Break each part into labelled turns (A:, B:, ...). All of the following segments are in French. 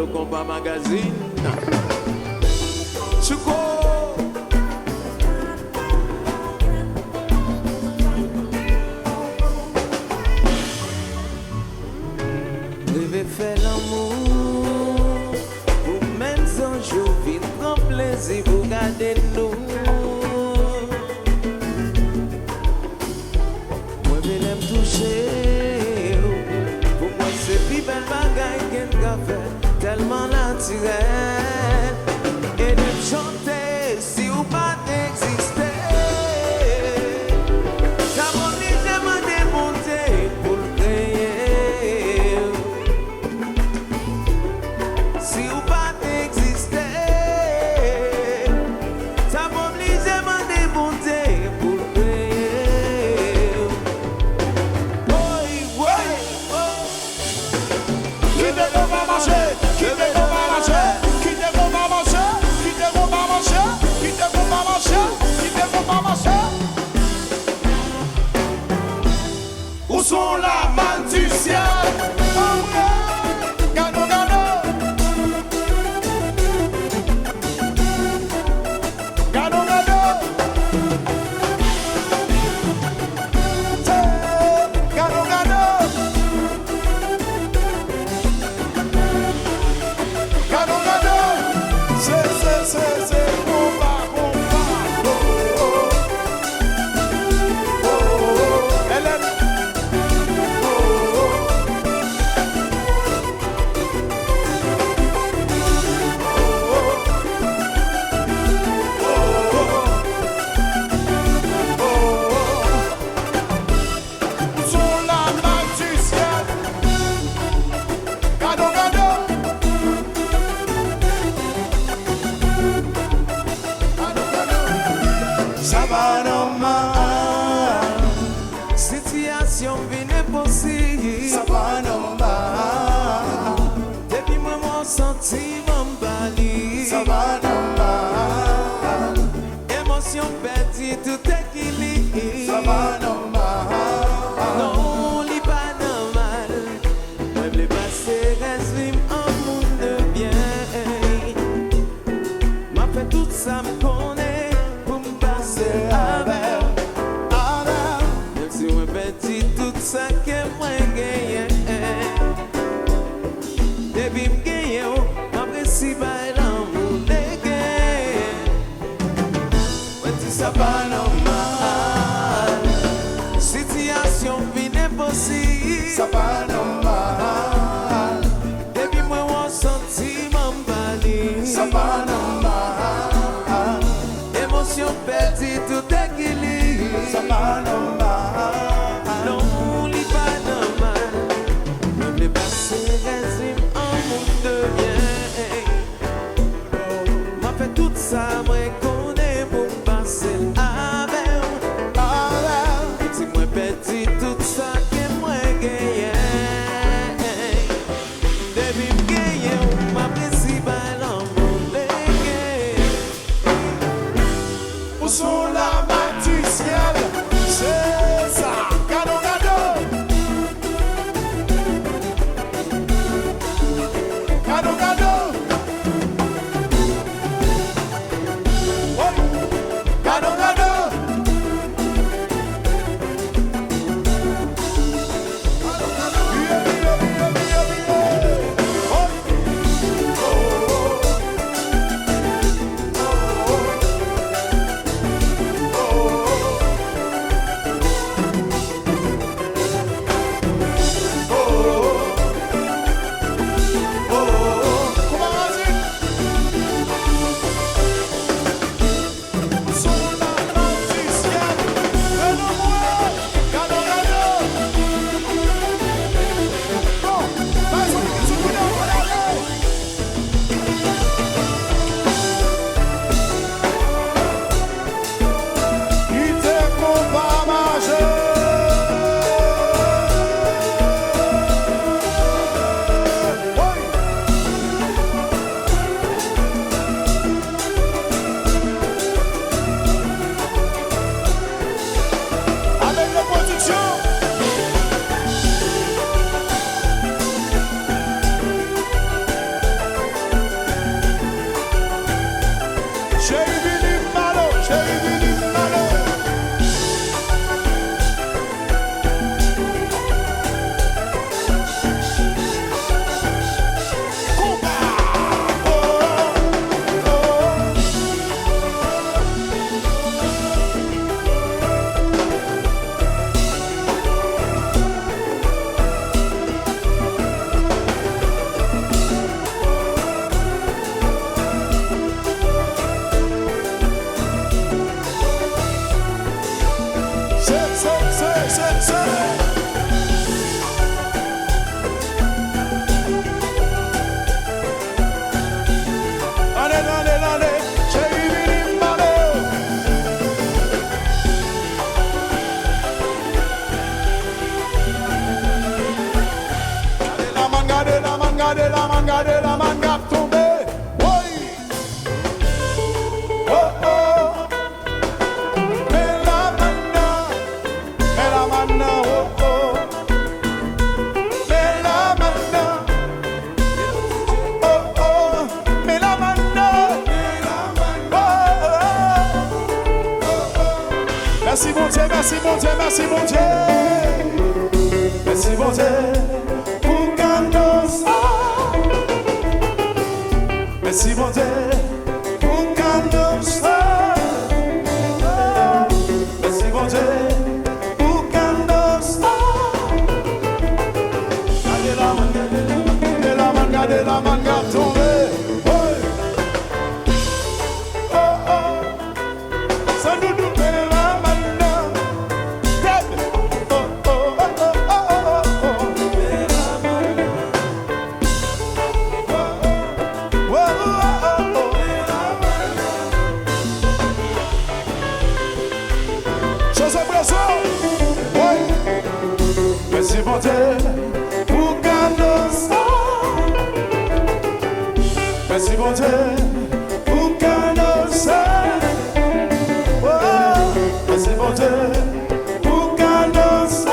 A: le combat magazine. Chouko. Rêver faire l'amour, vous-même un jour, vite prend plaisir, vous gardez nous. Moi, je l'aime toucher. Pour moi, c'est plus belle bagaille qu'un café, tellement naturel. Et de chanter si ou pas exister. Ça m'oblige à me démonter pour le créer. Si ou pas exister. Ça m'oblige à me démonter pour le créer. Oui, oui, oh.
B: Qui ne peut pas marcher? Qui ne peut pas marcher? Qui ne peut pas marcher? Qui ne peut pas marcher? Qui ne peut pas marcher? Qui ne peut pas marcher? Où sont la manne du ciel? Gano, gano. Gano, gano. Gano, gano. Gano, gano. C'est combat, combat. Oh, oh. Oh, oh. Hélène. Oh, oh. Sur la main du ciel. Gano, gano. Gano, gano. Ça va normal.
A: Situation vient possible.
B: Ça va normal.
A: Depuis moi, mon sentiment bali.
B: Ça va normal.
A: Émotion perdue, tout équilibre.
B: Ça va normal.
A: Non, li pas normal. Moi, je passer reste en monde de bien. M'a fait tout ça, me connaît pour me passer avec. Même si moi perdu tout ça que moi gagne. Depuis me gagne, m'apprécie pas l'amour de gagne. Ouais, tu ça pas normal. Situation vient impossible.
B: Ça va normal.
A: Depuis moi, mon sentiment bali.
B: Ça va normal.
A: Émotion perdue, tout équilibre.
B: Ça va normal.
A: Non, li pas normal. Même les passés résument en monde de bien. M'a fait tout ça, moi connais pour me passer avec. Si moi perdu tout ça, que moi gagne. Depuis me gagne, m'apprécie pas l'amour de gagne.
B: Où sont la main du ciel? C'est ça. Gano, gano. Gano, gano. Oh. Gano, gano. Yeah, yeah, yeah, yeah, yeah. Oh. Oh, oh. Merci mon Dieu, merci mon Dieu, merci mon Dieu. Merci mon Dieu pour Candos. Merci mon Dieu pour Candos. Merci mon Dieu pour Candos. Regardez la man, tomber. Merci mon Dieu pour Candos. Merci mon Dieu pour Candos. Merci mon Dieu pour Candos.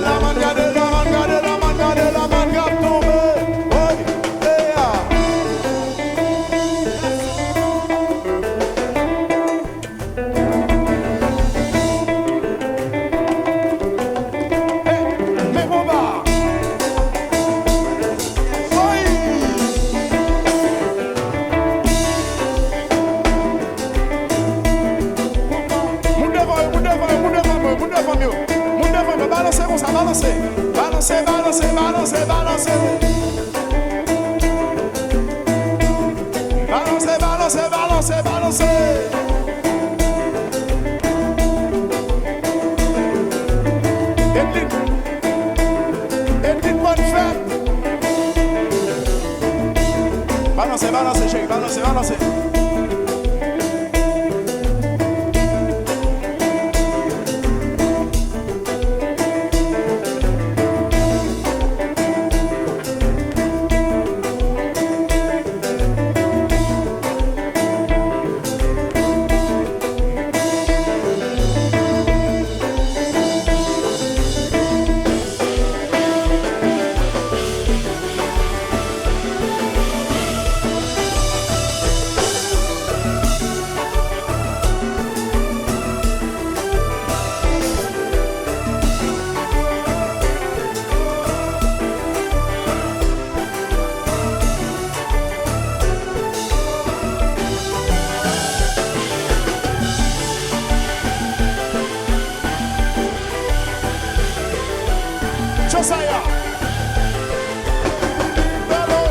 B: La man, gardez la man, gardez la man, gardez la man, garde tomber. Balancez, on s'en balancez. Balancez, balancez, balancez, balancez. Balancez, balancez, balancez, balancez. Edith, bonne fête. Balancez, balancez, chérie, balancez, balancez. Josiah.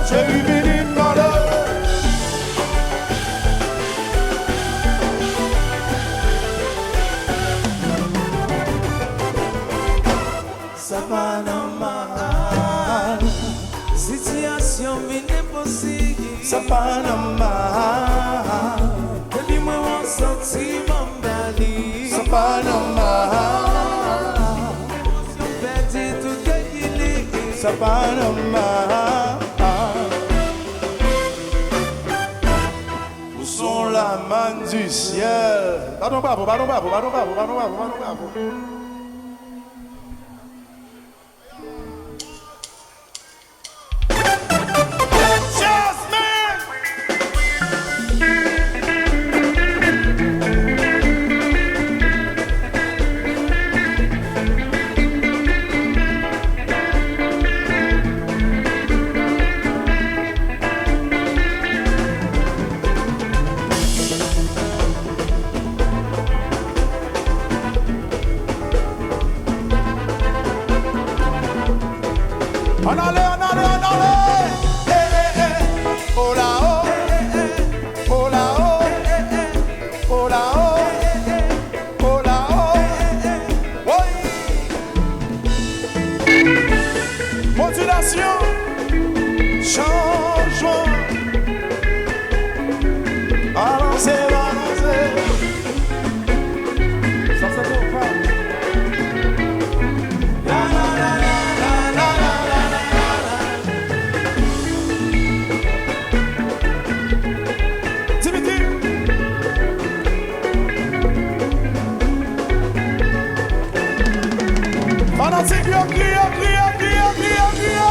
B: J'ai vu venir dans le.
A: Ça va normal. Situation impossible.
B: Ça va normal.
A: Depuis moi on sorti mon dali.
B: Ça va normal. Ça va normal. Où sont la manne du ciel? Pardon, bravo, pardon, bravo, pardon, bravo, pardon, bravo, pardon, bravo. On allait, on allait, on allait. Eh, eh, eh. Oh là, oh. Oh là, oh. Oh là, oh. Oh là, oh. Oui. Modulation. Changement. Balancez, balancez. Ça, c'est bon, pas. Fanatique, cria, cria, cria, cria, cria.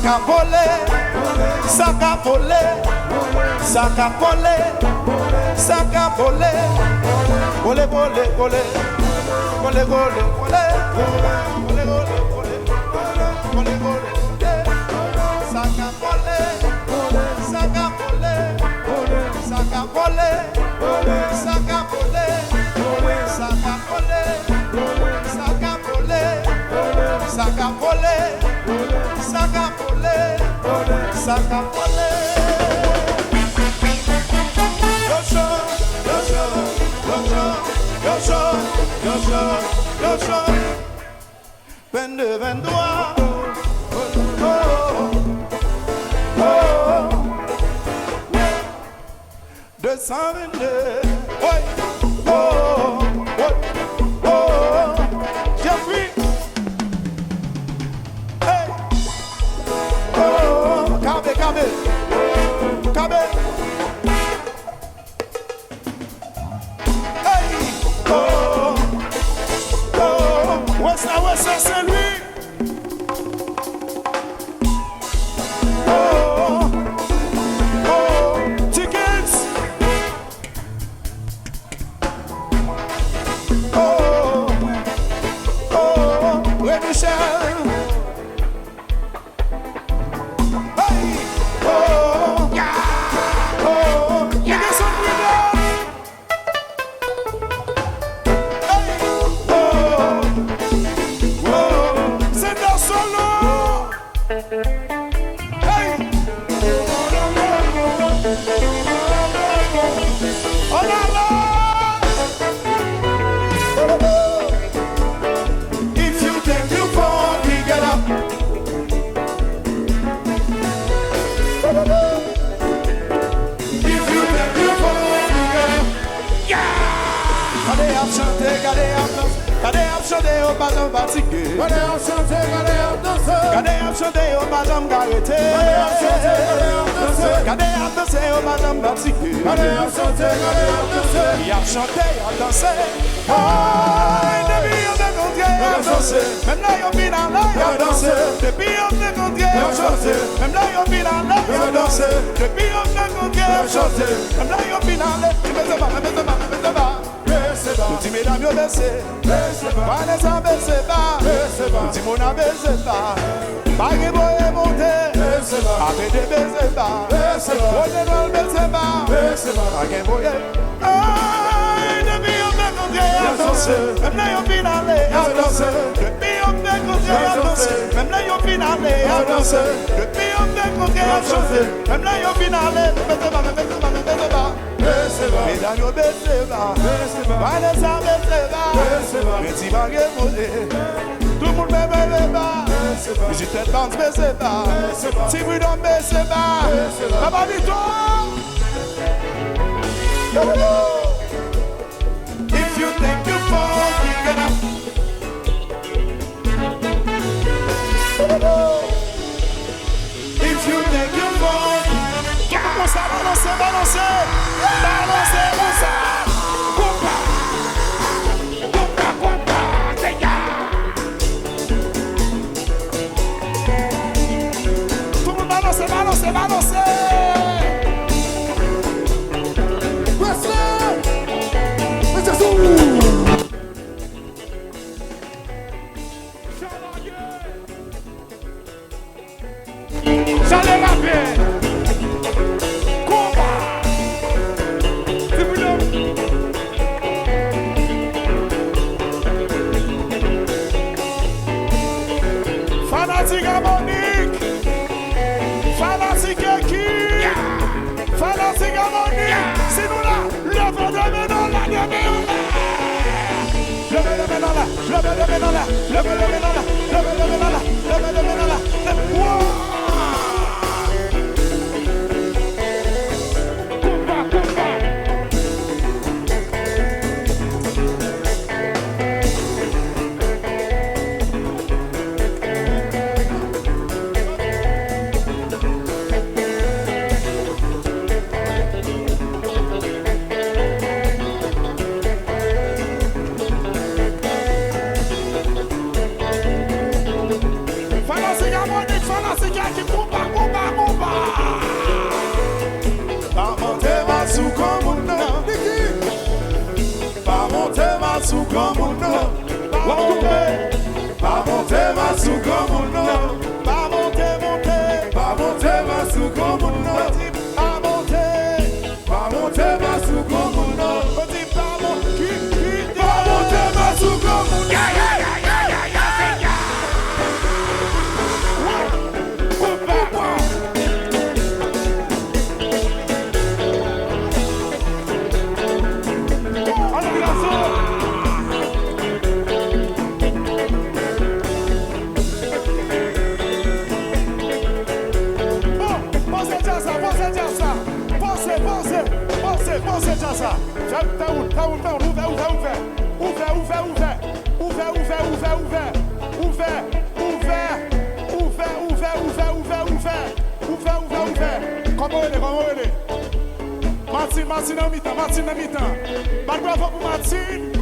B: a volé, sac a volé, sac a volé, sac a volé, volé, volé, volé, volé, volé, volé, volé, volé, volé, volé, sac a volé, sac a volé, sac a volé, sac a volé, sac a volé, sac a volé, sac a volé, sac a volé, sac a volé. Yo soy, yo soy, yo soy, yo soy, yo soy, 22, 22. Ouais, oh, oh, oh, Jeffrey, hey, oh, Kabe, Kabe, Kabe, hey, oh, oh, ouais ça, c'est lui. Tout le monde me bas, j'ai tête dans ce baisser bas, si vous don't baisser bas, papa dit toi. If you think you fall, pick it up. If you think you fall, balancer, balancer, balancer, balancer, balancer. Balancer, balancer. J'allais rapper. Combat. Fanatique harmonique. Fanatique qui? Fanatique harmonique. C'est nous là. Lève de main dans la lève de main dans la. Lève de main dans la. Lève de main dans la. Lève de main dans la. Lève de main dans la. Fanatique c'est déjà ça. Fais où, ouvert. Comment elle est? Martine en mi-temps. Bad bravo pour Martine.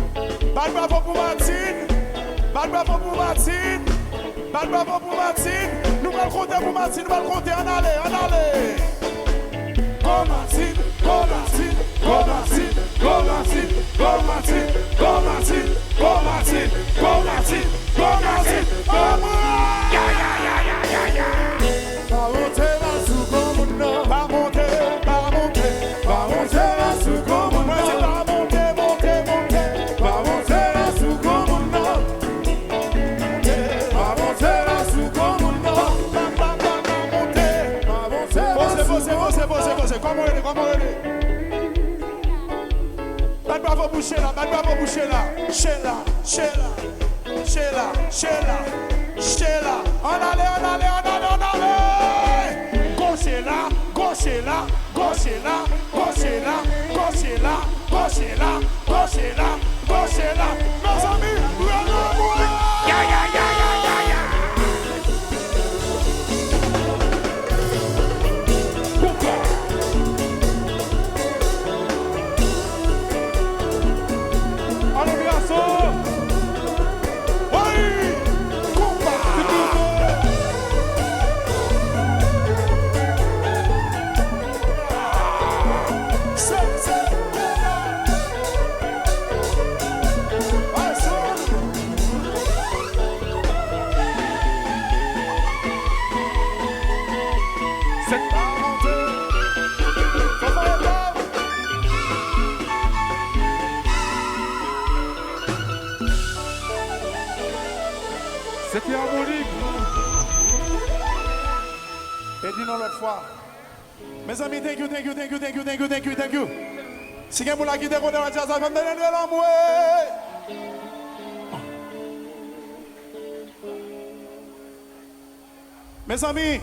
B: Bad bravo pour Martine. Nous allons compter pour Martine, en allez. Go Martine. Comment elle est? Bad bravo pour Sheila. On allait. Go Sheila. Mes amis, c'était harmonique. Et dis-nous l'autre fois. Mes amis, thank you. Si quelqu'un qui te connaît, ça va me donner de l'amour. Mes amis,